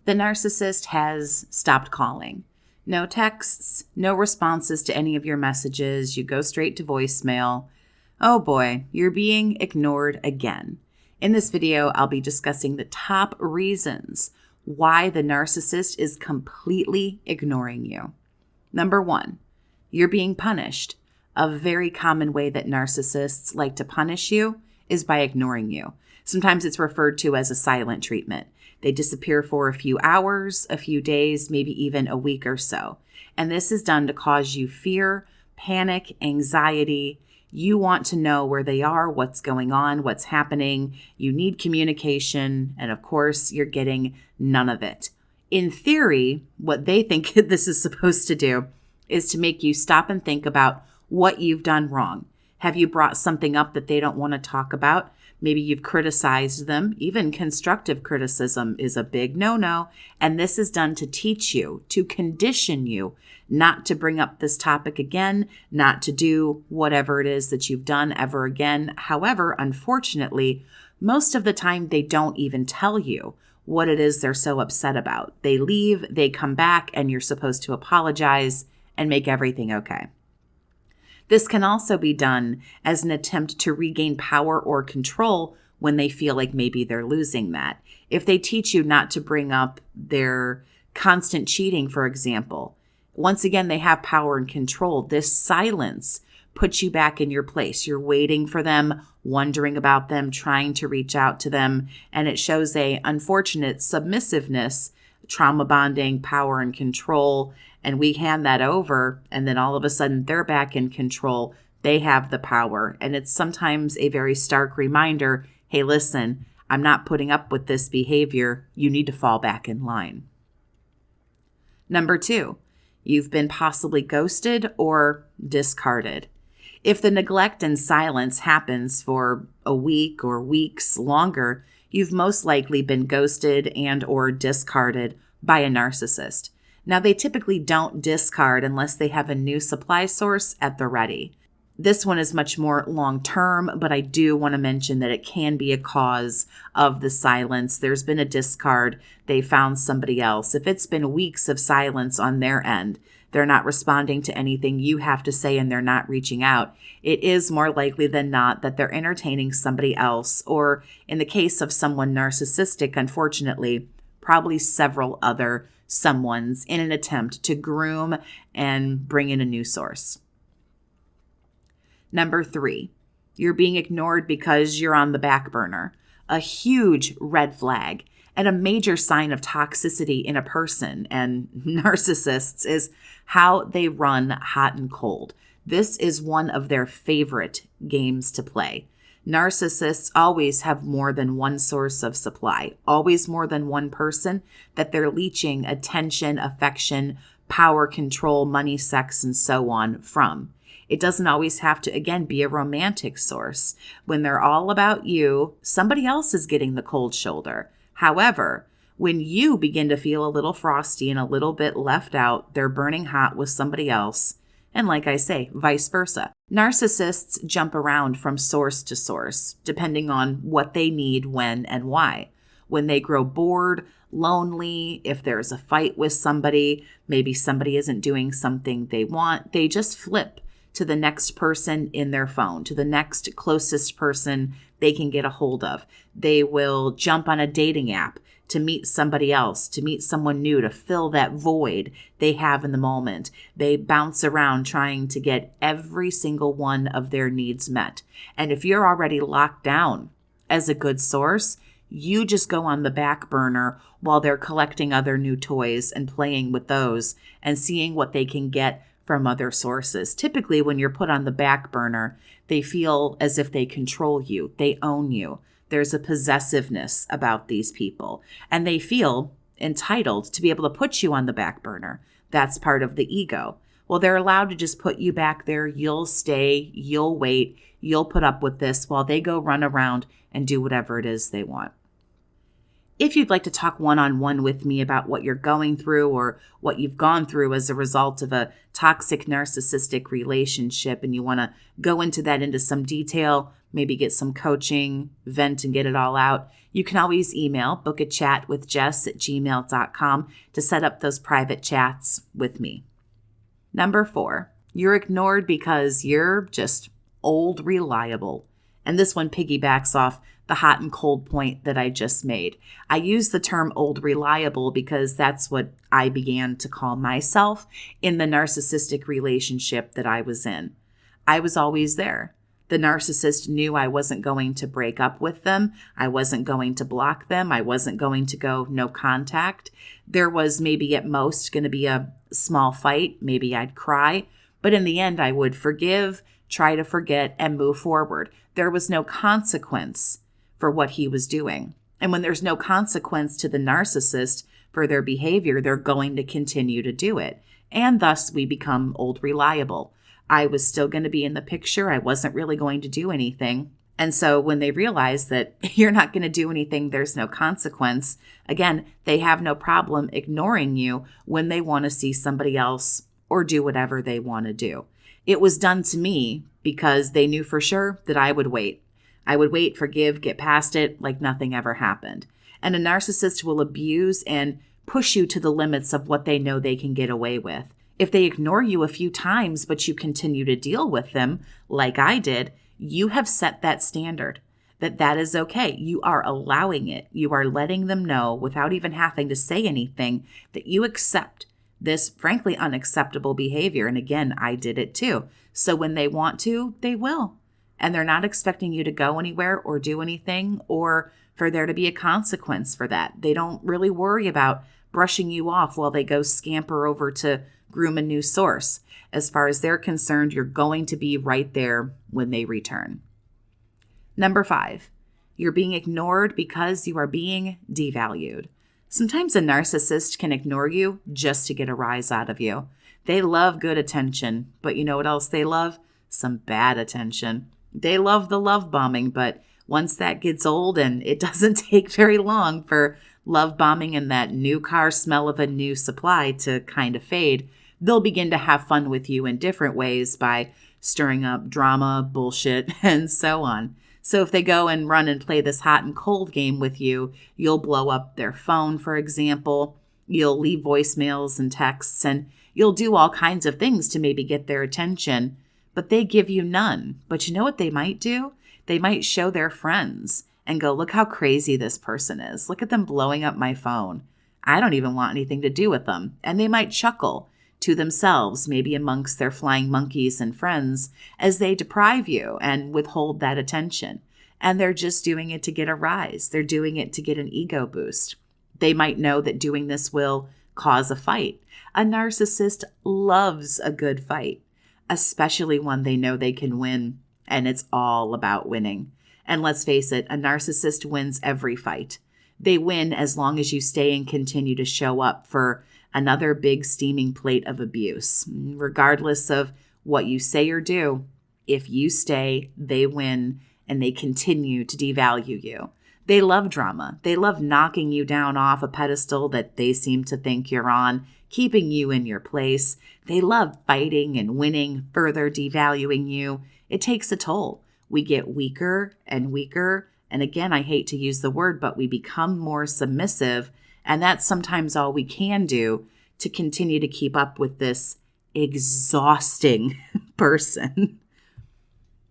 The narcissist has stopped calling. No texts, no responses to any of your messages. You go straight to voicemail. Oh boy, you're being ignored again. In this video, I'll be discussing the top reasons why the narcissist is completely ignoring you. Number 1, you're being punished. A very common way that narcissists like to punish you is by ignoring you. Sometimes it's referred to as a silent treatment. They disappear for a few hours, a few days, maybe even a week or so. And this is done to cause you fear, panic, anxiety. You want to know where they are, what's going on, what's happening. You need communication. And of course, you're getting none of it. In theory, what they think this is supposed to do is to make you stop and think about what you've done wrong. Have you brought something up that they don't want to talk about? Maybe you've criticized them. Even constructive criticism is a big no-no. And this is done to teach you, to condition you not to bring up this topic again, not to do whatever it is that you've done ever again. However, unfortunately, most of the time they don't even tell you what it is they're so upset about. They leave, they come back, and you're supposed to apologize and make everything okay. This can also be done as an attempt to regain power or control when they feel like maybe they're losing that. If they teach you not to bring up their constant cheating, for example, once again, they have power and control. This silence puts you back in your place. You're waiting for them, wondering about them, trying to reach out to them, and it shows a unfortunate submissiveness, trauma bonding, power and control. And we hand that over, and then all of a sudden they're back in control. They have the power. And it's sometimes a very stark reminder, hey, listen, I'm not putting up with this behavior. You need to fall back in line. Number 2, you've been possibly ghosted or discarded. If the neglect and silence happens for a week or weeks longer, you've most likely been ghosted and or discarded by a narcissist. Now, they typically don't discard unless they have a new supply source at the ready. This one is much more long-term, but I do want to mention that it can be a cause of the silence. There's been a discard. They found somebody else. If it's been weeks of silence on their end, they're not responding to anything you have to say and they're not reaching out, it is more likely than not that they're entertaining somebody else, or in the case of someone narcissistic, unfortunately, probably several other someone's in an attempt to groom and bring in a new source. Number 3, you're being ignored because you're on the back burner. A huge red flag and a major sign of toxicity in a person and narcissists is how they run hot and cold. This is one of their favorite games to play. Narcissists always have more than one source of supply, always more than one person that they're leeching attention, affection, power, control, money, sex, and so on from. It doesn't always have to, again, be a romantic source. When they're all about you, somebody else is getting the cold shoulder. However, when you begin to feel a little frosty and a little bit left out, they're burning hot with somebody else. And like I say, vice versa. Narcissists jump around from source to source, depending on what they need, when, and why. When they grow bored, lonely, if there's a fight with somebody, maybe somebody isn't doing something they want, they just flip to the next person in their phone, to the next closest person they can get a hold of. They will jump on a dating app to meet somebody else, to meet someone new, to fill that void they have in the moment. They bounce around trying to get every single one of their needs met. And if you're already locked down as a good source, you just go on the back burner while they're collecting other new toys and playing with those and seeing what they can get from other sources. Typically, when you're put on the back burner, they feel as if they control you, they own you. There's a possessiveness about these people, and they feel entitled to be able to put you on the back burner. That's part of the ego. Well, they're allowed to just put you back there. You'll stay, you'll wait, you'll put up with this while they go run around and do whatever it is they want. If you'd like to talk one-on-one with me about what you're going through or what you've gone through as a result of a toxic narcissistic relationship, and you want to go into that into some detail, maybe get some coaching, vent and get it all out, you can always email BookAChatWithJess@gmail.com to set up those private chats with me. Number 4, you're ignored because you're just old reliable. And this one piggybacks off the hot and cold point that I just made. I use the term old reliable because that's what I began to call myself in the narcissistic relationship that I was in. I was always there. The narcissist knew I wasn't going to break up with them. I wasn't going to block them. I wasn't going to go no contact. There was maybe at most going to be a small fight. Maybe I'd cry. But in the end, I would forgive, try to forget, and move forward. There was no consequence for what he was doing. And when there's no consequence to the narcissist for their behavior, they're going to continue to do it. And thus we become old reliable. I was still going to be in the picture. I wasn't really going to do anything. And so when they realize that you're not going to do anything, there's no consequence, again, they have no problem ignoring you when they want to see somebody else or do whatever they want to do. It was done to me because they knew for sure that I would wait. I would wait, forgive, get past it like nothing ever happened. And a narcissist will abuse and push you to the limits of what they know they can get away with. If they ignore you a few times, but you continue to deal with them like I did, you have set that standard, that is okay. You are allowing it. You are letting them know without even having to say anything that you accept this frankly unacceptable behavior. And again, I did it too. So when they want to, they will. And they're not expecting you to go anywhere or do anything or for there to be a consequence for that. They don't really worry about brushing you off while they go scamper over to groom a new source. As far as they're concerned, you're going to be right there when they return. Number 5, you're being ignored because you are being devalued. Sometimes a narcissist can ignore you just to get a rise out of you. They love good attention, but you know what else they love? Some bad attention. They love the love bombing, but once that gets old, and it doesn't take very long for love bombing and that new car smell of a new supply to kind of fade, they'll begin to have fun with you in different ways by stirring up drama, bullshit, and so on. So if they go and run and play this hot and cold game with you, you'll blow up their phone, for example. You'll leave voicemails and texts, and you'll do all kinds of things to maybe get their attention, but they give you none. But you know what they might do? They might show their friends and go, look how crazy this person is. Look at them blowing up my phone. I don't even want anything to do with them. And they might chuckle to themselves, maybe amongst their flying monkeys and friends, as they deprive you and withhold that attention. And they're just doing it to get a rise. They're doing it to get an ego boost. They might know that doing this will cause a fight. A narcissist loves a good fight, especially one they know they can win, and it's all about winning. And let's face it, a narcissist wins every fight. They win as long as you stay and continue to show up for another big steaming plate of abuse. Regardless of what you say or do, if you stay, they win, and they continue to devalue you. They love drama. They love knocking you down off a pedestal that they seem to think you're on, keeping you in your place. They love fighting and winning, further devaluing you. It takes a toll. We get weaker and weaker. And again, I hate to use the word, but we become more submissive. And that's sometimes all we can do to continue to keep up with this exhausting person.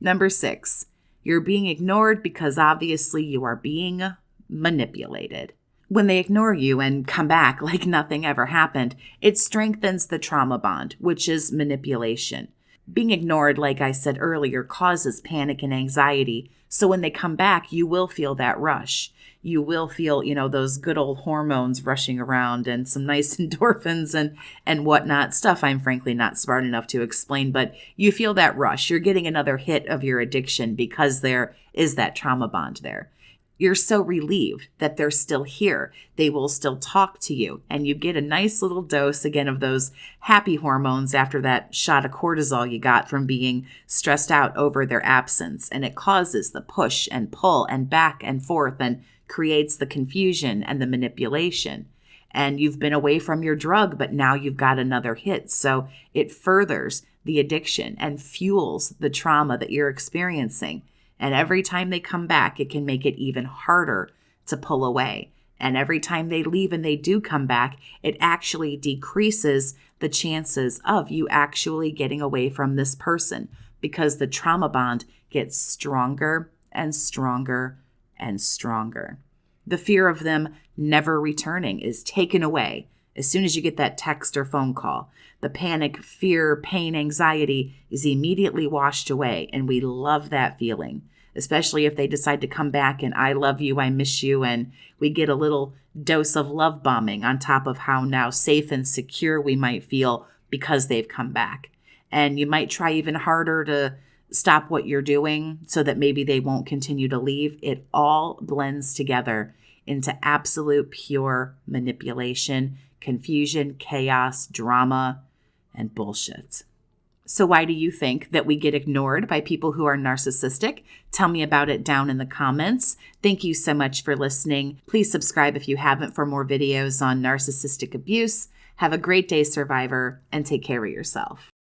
Number 6, you're being ignored because obviously you are being manipulated. When they ignore you and come back like nothing ever happened, it strengthens the trauma bond, which is manipulation. Being ignored, like I said earlier, causes panic and anxiety. So when they come back, you will feel that rush. You will feel, those good old hormones rushing around and some nice endorphins and whatnot. Stuff I'm frankly not smart enough to explain, but you feel that rush. You're getting another hit of your addiction because there is that trauma bond there. You're so relieved that they're still here. They will still talk to you. And you get a nice little dose, again, of those happy hormones after that shot of cortisol you got from being stressed out over their absence. And it causes the push and pull and back and forth and creates the confusion and the manipulation. And you've been away from your drug, but now you've got another hit. So it furthers the addiction and fuels the trauma that you're experiencing. And every time they come back, it can make it even harder to pull away. And every time they leave and they do come back, it actually decreases the chances of you actually getting away from this person, because the trauma bond gets stronger and stronger and stronger. The fear of them never returning is taken away as soon as you get that text or phone call. The panic, fear, pain, anxiety is immediately washed away, and we love that feeling, especially if they decide to come back and I love you, I miss you, and we get a little dose of love bombing on top of how now safe and secure we might feel because they've come back. And you might try even harder to stop what you're doing so that maybe they won't continue to leave. It all blends together into absolute pure manipulation, confusion, chaos, drama, and bullshit. So why do you think that we get ignored by people who are narcissistic? Tell me about it down in the comments. Thank you so much for listening. Please subscribe if you haven't for more videos on narcissistic abuse. Have a great day, survivor, and take care of yourself.